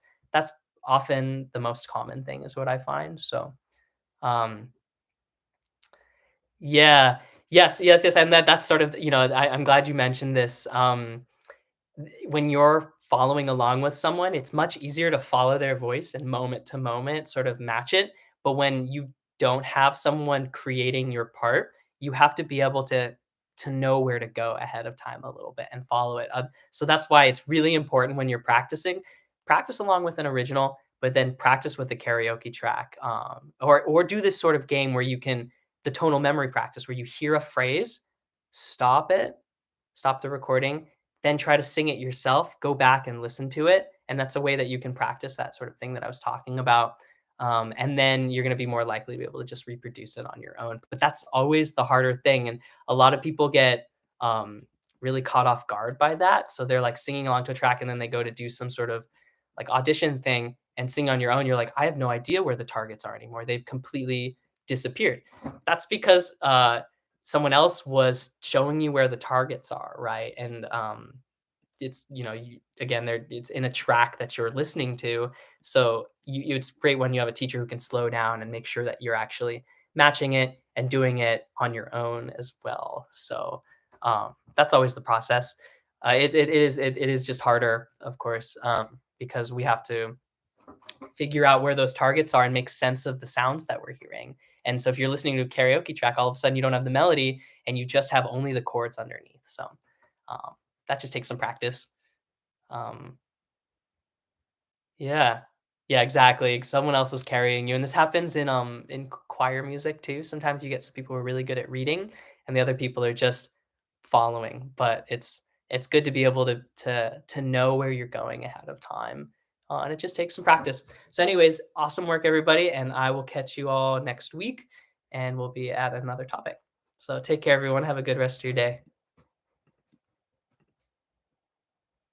often the most common thing is what I find. So, um, yeah, yes, and that's sort of, I'm glad you mentioned this. When you're following along with someone, it's much easier to follow their voice and moment to moment sort of match it. But when you don't have someone creating your part, you have to be able to know where to go ahead of time a little bit and follow it. So that's why it's really important when you're practicing, practice along with an original, but then practice with a karaoke track, or do this sort of game where you can the tonal memory practice where you hear a phrase, stop it, stop the recording, then try to sing it yourself, go back and listen to it, and that's a way that you can practice that sort of thing that I was talking about, and then you're gonna be more likely to be able to just reproduce it on your own, but that's always the harder thing, and a lot of people get, really caught off guard by that, so they're, like, singing along to a track, and then they go to do some sort of, like, audition thing and sing on your own, you're like, "I have no idea where the targets are anymore, they've completely disappeared." That's because, someone else was showing you where the targets are, right? And it's you again there it's in a track that you're listening to, so it's great when you have a teacher who can slow down and make sure that you're actually matching it and doing it on your own as well. So that's always the process. It is just harder, of course, because we have to figure out where those targets are and make sense of the sounds that we're hearing. And so if you're listening to a karaoke track, all of a sudden you don't have the melody and you just have only the chords underneath. So um, that just takes some practice. Um, yeah, yeah, exactly. Someone else was carrying you, and this happens in choir music too. Sometimes you get some people who are really good at reading, and the other people are just following. But it's good to be able to know where you're going ahead of time, and it just takes some practice. So, anyways, awesome work, everybody, and I will catch you all next week, and we'll be at another topic. So, take care, everyone. Have a good rest of your day.